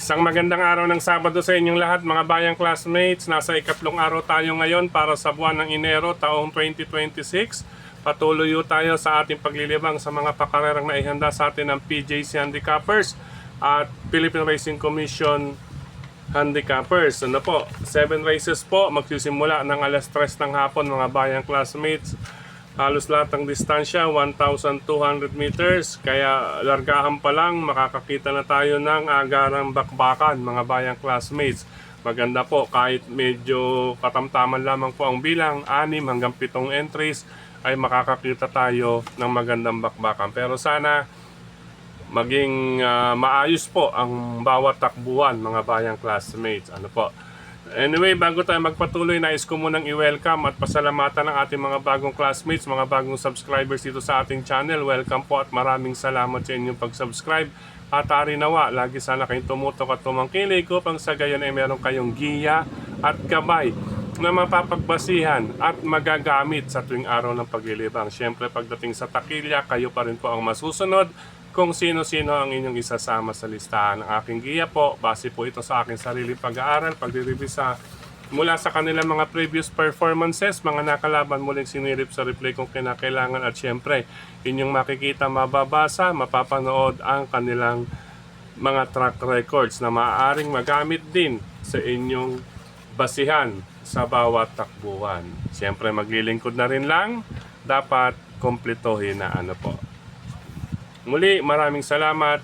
Isang magandang araw ng Sabado sa inyong lahat mga bayang classmates. Nasa ikatlong araw tayo ngayon para sa buwan ng Enero taong 2026. Patuloy tayo sa ating paglilibang sa mga pakarerang na ihanda sa atin ng PJC Handicappers at Philippine Racing Commission Handicappers. Ano po, 7 races po, magsisimula ng alas 3 ng hapon mga bayang classmates. Halos lahat ng distansya, 1,200 meters. Kaya largahan pa lang, makakakita na tayo ng agarang bakbakan, mga bayang classmates. Maganda po, kahit medyo katamtaman lamang po ang bilang, 6 hanggang 7 entries, ay makakakita tayo ng magandang bakbakan. Pero sana maging maayos po ang bawat takbuhan, mga bayang classmates. Ano po? Anyway, bago tayo magpatuloy, nais ko munang i-welcome at pasalamatan ang ating mga bagong classmates, mga bagong subscribers dito sa ating channel. Welcome po at maraming salamat sa inyong pag-subscribe. At nawa, lagi sana kayong tumutok at tumangkilig upang sa gayon ay meron kayong giya at gabay na mapapagbasihan at magagamit sa tuwing araw ng paglilibang. Siyempre, pagdating sa takilya, kayo pa rin po ang masusunod kung sino-sino ang inyong isasama sa listahan. Ng aking giya po, base po ito sa aking sariling pag-aaral, pagre-revisa mula sa kanilang mga previous performances, mga nakalaban muling sinirip sa replay kung kinakailangan at syempre, inyong makikita, mababasa, mapapanood ang kanilang mga track records na maaaring magamit din sa inyong basihan sa bawat takbuhan. Syempre, maglilingkod na rin lang, dapat kompletohin na ano po. Muli, maraming salamat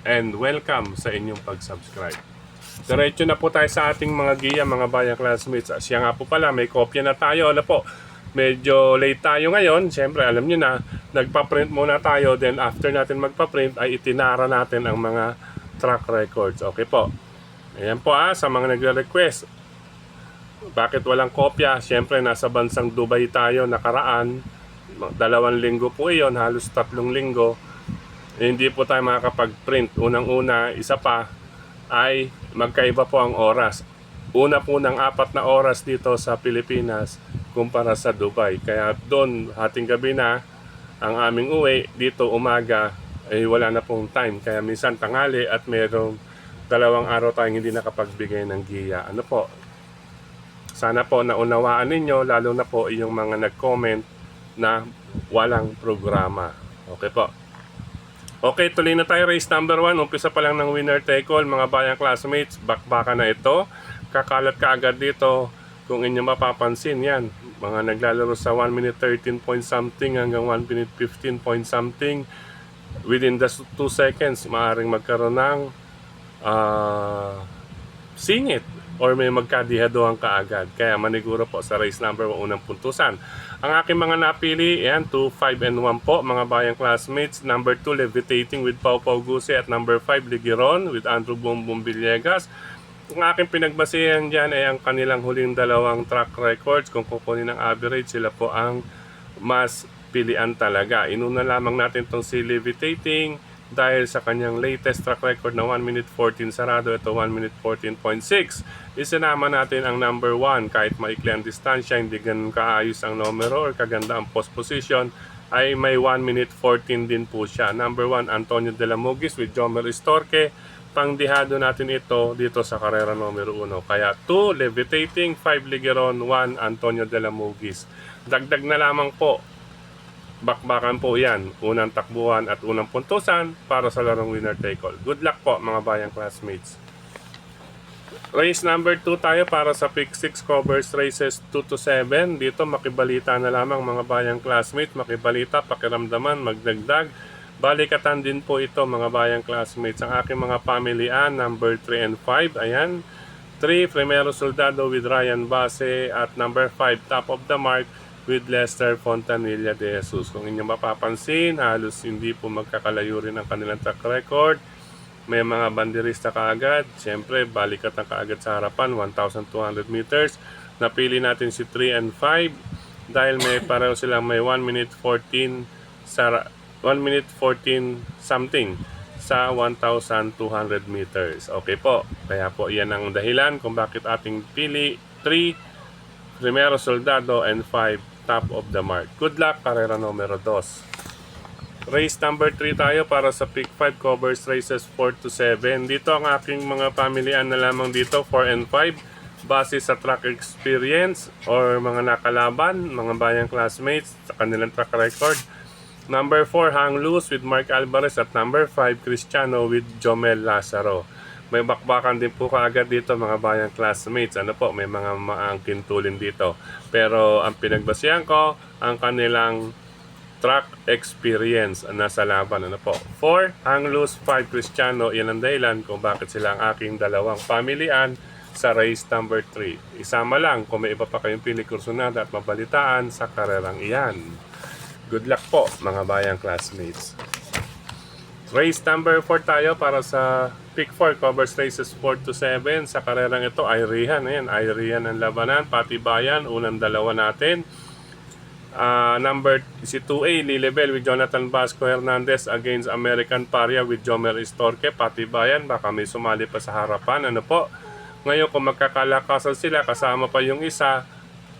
and welcome sa inyong pag-subscribe. Diretso na po tayo sa ating mga giya, mga bayang classmates. Siya nga po pala, may kopya na tayo. Ano po, medyo late tayo ngayon. Siyempre, alam nyo na, nagpa-print muna tayo. Then after natin magpa-print, ay itinara natin ang mga track records. Okay po. Ayan po sa mga nagre-request. Bakit walang kopya? Siyempre, nasa bansang Dubai tayo nakaraan. 2 linggo po iyon, halos 3 linggo. Hindi po tayo makakapag-print. Unang-una, isa pa ay magkaiba po ang oras. Una po ng 4 na oras dito sa Pilipinas kumpara sa Dubai. Kaya doon, hating gabi na ang aming uwi. Dito umaga, ay wala na pong time. Kaya minsan tanghali at merong 2 araw tayong hindi nakapagbigay ng giya. Ano po? Sana po naunawaan ninyo, lalo na po yung mga nag-comment na walang programa. Okay po. Okay, tuloy na tayo. Race number 1. Umpisa pa lang ng winner take all. Mga bayang classmates, bakbaka na ito. Kakalat ka agad dito. Kung inyo mapapansin yan, mga naglalaro sa 1 minute 13 point something hanggang 1 minute 15 point something. Within the 2 seconds, maaaring magkaroon ng singit or may magkadihaduhan ka agad. Kaya maniguro po sa race number 1 unang puntusan. Ang aking mga napili, yan, 2, 5, and 1 po, mga bayang classmates. Number 2, Levitating with Pau Pau Guse at number 5, Ligiron with Andrew Bumbum Villegas. Ang aking pinagbasihan dyan ay ang kanilang huling 2 track records. Kung kukunin ng average, sila po ang mas pilian talaga. Inuna lamang natin itong si Levitating dahil sa kanyang latest track record na 1 minute 14 sarado, ito 1 minute 14.6. Isinama natin ang number 1, kahit maikli ang distansya, hindi ganun kaayos ang numero or kaganda ang post position, ay may 1 minute 14 din po siya. Number 1, Antonio de la Mugis with Jomer Istorque. Pangdihado natin ito dito sa karera numero 1. Kaya 2, Levitating, 5, Ligeron, 1, Antonio de la Mugis. Dagdag na lamang po, bakbakan po yan, unang takbuhan at unang puntusan para sa larong winner take all. Good luck po mga bayang classmates. Race number 2 tayo para sa pick 6 covers races 2 to 7. Dito makibalita na lamang mga bayang classmates, makibalita, pakiramdaman, magdagdag. Balikatan din po ito mga bayang classmates. Ang aking mga pamilian, number 3 and 5, ayan. 3, Primero Soldado with Ryan Base at number 5, Top of the Mark with Lester Fontanilla de Jesus. Kung inyong mapapansin, halos hindi po magkakalayo rin ang kanilang track record. May mga banderista kaagad. Siyempre, balikatan kaagad sa harapan, 1,200 meters. Napili natin si 3 and 5 dahil may pareho silang may 1 minute 14 something sa 1,200 meters. Okay po. Kaya po, yan ang dahilan kung bakit ating pili 3, Primero Soldado, and 5, Top of the Mark. Good luck, karera numero 2. Race number 3 tayo para sa pick 5 covers races 4 to 7. Dito ang aking mga pamilian na lamang dito 4 and 5 base sa track experience or mga nakalaban, mga bayang classmates sa kanilang track record. Number 4 Hang Loose with Mark Alvarez at number 5 Cristiano with Jomel Lazaro. May bakbakan din po kaagad dito mga bayang classmates. Ano po, may mga maangkin tulin dito. Pero ang pinagbasihan ko, ang kanilang track experience nasa laban. Ano po? 4 Hang Loose, 5 Cristiano. Yan ang dahilan kung bakit sila ang aking dalawang pamilian sa race number 3. Isama lang kung may iba pa kayong pili kursunada at mabalitaan sa karerang iyan. Good luck po mga bayang classmates. Race number 4 tayo para sa pick 4 covers races 4 to 7. Sa karerang ito ay Rihan. Ayan, ay Rihan ang labanan. Patibayan, unang dalawa natin. Number si 2A Lilibel with Jonathan Vasco Hernandez against American Paria with Jomer Istorque. Patibayan, baka may sumali pa sa harapan. Ano po? Ngayon kung magkakalakasan sila, kasama pa yung isa,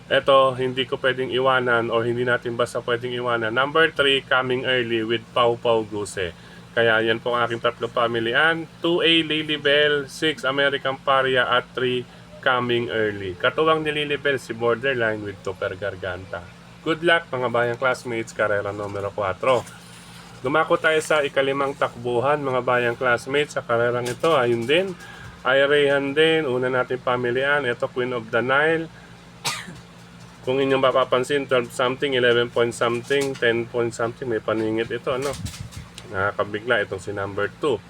eto hindi ko pwedeng iwanan o hindi natin basta pwedeng iwanan. Number 3 Coming Early with Pau Pau Guse. Kaya yan po ang aking tatlo pamilian. 2A Lilibel, 6 American Paria at 3 Coming Early. Katuwang ni Lilibel si Borderline with Tupper Garganta. Good luck mga bayang classmates, karera numero 4. Dumako tayo sa ikalimang takbuhan mga bayang classmates sa karerang ito. Ayun din, ay Rayhan din, una natin pamilian. Ito Queen of the Nile. Kung inyong mapapansin, 12 something, 11 point something, 10 point something, may paningit ito, ano? Nakakabigla itong si number 2.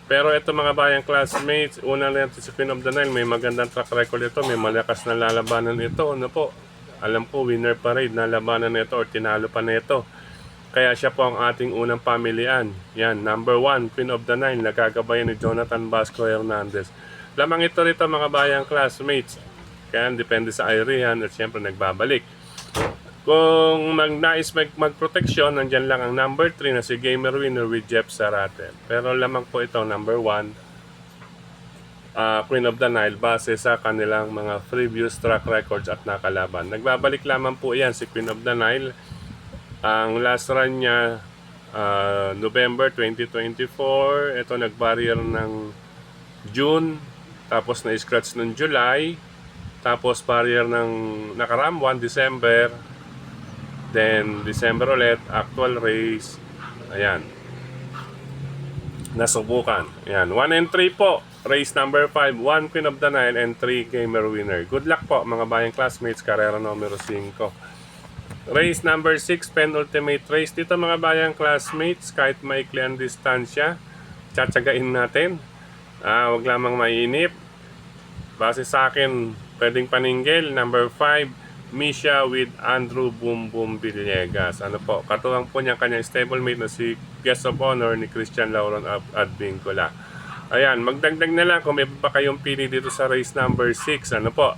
Pero ito mga bayang classmates, una natin si Queen of the Nile, may magandang track record ito, may malakas na lalabanan ito, ano po? Alam ko, winner parade na labanan nito or tinalo pa nito. Kaya siya po ang ating unang pamilian. Yan, number 1, Queen of the Nile, nagagabayan ni Jonathan Vasco Hernandez. Lamang ito rito mga bayang classmates. Kaya depende sa Irihan at siyempre nagbabalik. Kung magnais magproteksyon, nandyan lang ang number 3 na si Gamer Winner with Jeff Sarate. Pero lamang po ito, number 1, Queen of the Nile base sa kanilang mga previous track records at nakalaban. Nagbabalik lamang po yan si Queen of the Nile. Ang last run niya November 2024. Ito nag-barrier ng June, tapos na-scratch ng July, tapos barrier ng nakaram 1 December, then December ulit, actual race. Ayan, nasubukan. Ayan, 1 and 3 po. Race number 5, 1 Queen of the Nile and 3 Gamer Winner. Good luck po mga bayang classmates, karera numero 5. Race number 6, penultimate race. Dito mga bayang classmates, kahit maikli ang distansya, tsatsagain natin. Wag lamang mainip. Base sa akin, pwedeng paninggil. Number 5, Misha with Andrew Boom Boom Villegas. Ano po, katuwang po niya kanyang stablemate na si Guest of Honor ni Christian Lauron Advincula. Ayan, magdagdag na lang kung may pa kayong pili dito sa race number 6. Ano po?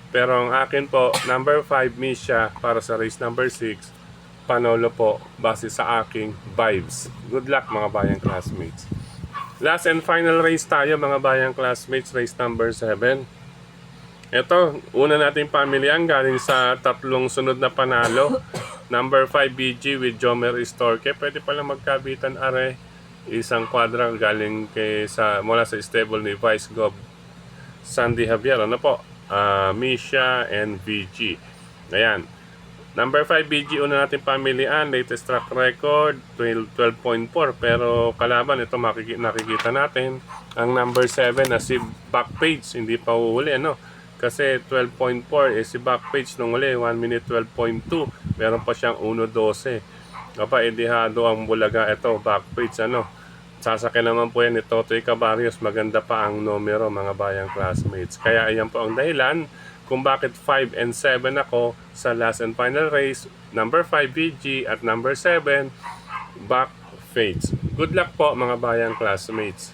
Pero ang akin po, number 5, Misha, para sa race number 6. Panolo po, base sa aking vibes. Good luck mga bayang classmates. Last and final race tayo mga bayang classmates, race number 7. Ito, una nating pamilihan galing sa tatlong sunod na panalo. Number 5, BG with Jomer Istorque. Pwede palang magkabitan are. Isang kwadra galing mula sa stable ni Vice Gov Sandy Javier. Ano po? Misha and VG. Ayan. Number 5, BG, una natin pamilian. Latest track record, 12.4. Pero kalaban, ito nakikita natin. Ang number 7 na si Backpage, hindi pa uhuli. Ano? Kasi 12.4, si Backpage nung uli, 1 minute 12.2. Meron pa siyang 1.12. Kapa, edihado ang bulaga. Ito, Backpage, ano? Sasakyan naman po yan ni Totoy Cabarrios. Maganda pa ang numero mga bayang classmates. Kaya ayan po ang dahilan kung bakit 5 and 7 ako sa last and final race. Number 5 BG at number 7 Backpage. Good luck po mga bayang classmates.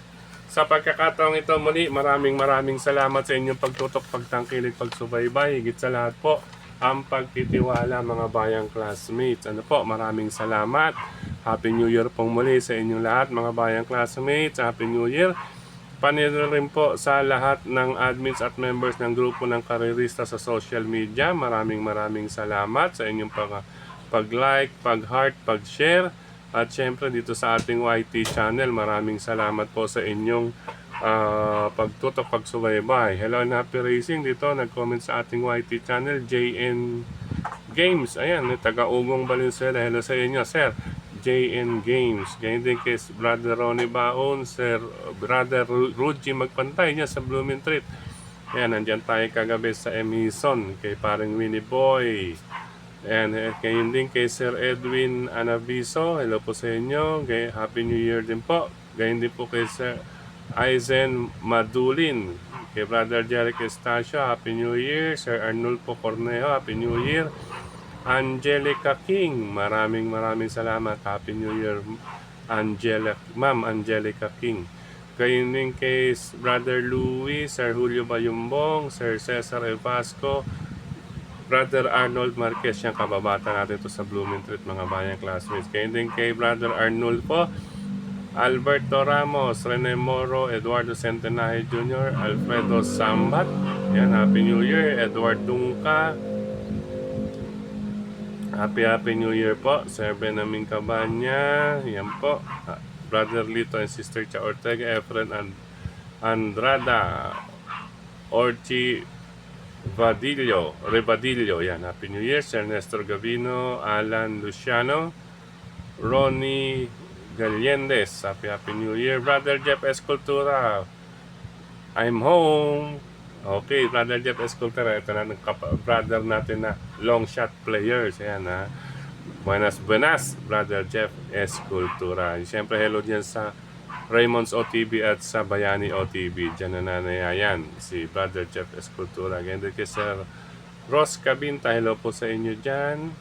Sa pagkakataong ito muli, maraming salamat sa inyong pagtutok, pagtangkilik, pagsubaybay. Higit sa lahat po, ang pagtitiwala mga bayang classmates. Ano po, maraming salamat. Happy New Year pong muli sa inyong lahat mga bayang classmates. Happy New Year. Panilo rin po sa lahat ng admins at members ng grupo ng karerista sa social media. Maraming salamat sa inyong pag-like, pag-heart, pag-share. At syempre dito sa ating YT channel, maraming salamat po sa inyong pagtutok, pagsubaybay. Hello and happy racing dito. Nag-comment sa ating YT channel, JN Games. Ayan, taga-Ugong Valenzuela. Hello sa inyo, sir. JN Games. Ganyan din kay Brother Ronnie Baon, Sir Brother Ruji Magpantay niya sa Blooming Treat. Ayan, nandyan tayo kagabi sa Emison, kay paring Winnie Boy. And ngayon din kay Sir Edwin Anaviso, hello po sa inyo. Happy New Year din po. Ngayon din po kay Sir Aizen Madulin, kay Brother Jeric Estacio, Happy New Year. Sir Arnulfo Cornejo, Happy New Year. Angelica King, maraming salamat. Happy New Year, Ma'am Angelica King. Ngayon din kay Brother Louis, Sir Julio Bayumbong, Sir Cesar Evasco, Brother Arnold Marquez, yung kababata natin ito sa Blooming Treat, mga bayang classmates. Kaya din kay Brother Arnold po, Alberto Ramos, Rene Moro, Eduardo Centenaje Jr., Alfredo Sambat, yan, Happy New Year. Edward Dungka, Happy New Year po. Sir Benjamin Cabanya, yan po. Brother Lito and Sister Cha Ortega, Efren and Andrada, Orchi Rebadillo, yan, Happy New Year. Sir Nestor Gavino, Alan Luciano, Ronnie Galyendes, Happy New Year. Brother Jeff Escultura, I'm home. Okay, Brother Jeff Escultura, ito na brother natin na long shot players. Ayan, ha. Buenas, Brother Jeff Escultura. Siyempre, hello dyan sa Raymond's OTV at sa Bayani OTV. Diyan na nanayayan si Brother Jeff Escultura. Ganyan din kay Sir Ross Cabinta. Hello po sa inyo dyan.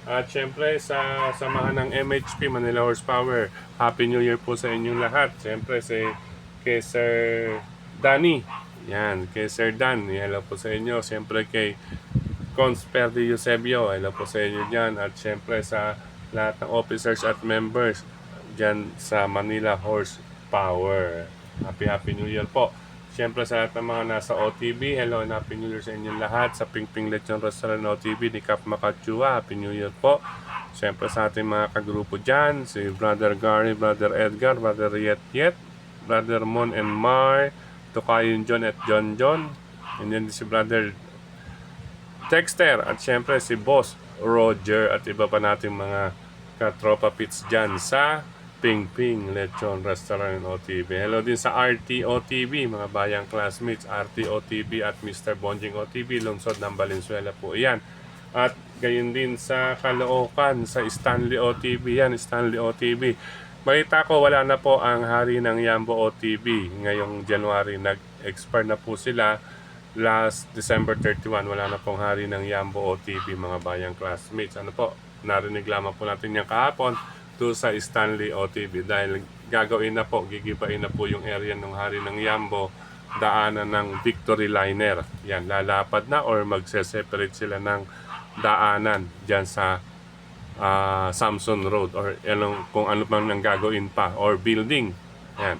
At syempre sa samahan ng MHP Manila Horsepower, Happy New Year po sa inyong lahat. Syempre kay Sir Danny. Yan, kay Sir Dan. Hello po sa inyo. Syempre kay Cons Perdi Eusebio. Hello po sa inyo dyan. At syempre sa lahat ng officers at members dyan sa Manila Horsepower. Happy New Year po. Siyempre sa lahat ng mga nasa OTV, hello and Happy New Year sa inyong lahat. Sa Pingping Lechon Restaurant OTV ni Cap Makachua, Happy New Year po. Siyempre sa ating mga kagrupo dyan, si Brother Gary, Brother Edgar, Brother Yet, Brother Mon and Mar, Tokayon John at John, and then si Brother Dexter, at siyempre si Boss Roger at iba pa nating mga katropa pits dyan sa Pingping Lechon Restaurant OTV. Hello din sa RT OTV, mga bayang classmates, RT OTV at Mr. Bonjing OTV, lungsod ng Valenzuela po yan. At gayon din sa Caloocan, sa Stanley OTV yan, Stanley OTV. Balita ko, wala na po ang hari ng Yambo OTV. Ngayong January, nag-expire na po sila. Last December 31, wala na pong hari ng Yambo OTV, mga bayang classmates. Ano po, narinig lamang po natin yung kahapon to sa Stanley OTV dahil gagawin na po, gigibain na po yung area ng hari ng Yambo, daanan ng Victory Liner. Yan, lalapad na or magse-separate sila ng daanan dyan sa Samson Road or kung ano pang nang gagawin pa or building. Yan.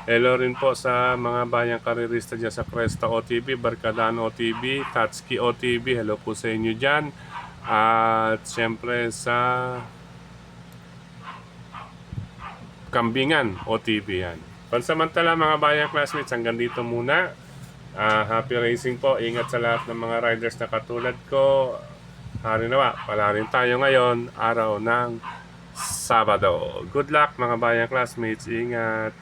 Hello rin po sa mga bayang karirista dyan sa Cresta OTV, Barkadano OTV, Tatsuki OTV. Hello po sa inyo dyan. At siyempre sa Kambingan OTV yan. Pansamantala mga bayang classmates, hanggang dito muna. Happy racing po. Ingat sa lahat ng mga riders na katulad ko. Hari nawa, pala rin tayo ngayon, araw ng Sabado. Good luck mga bayang classmates. Ingat.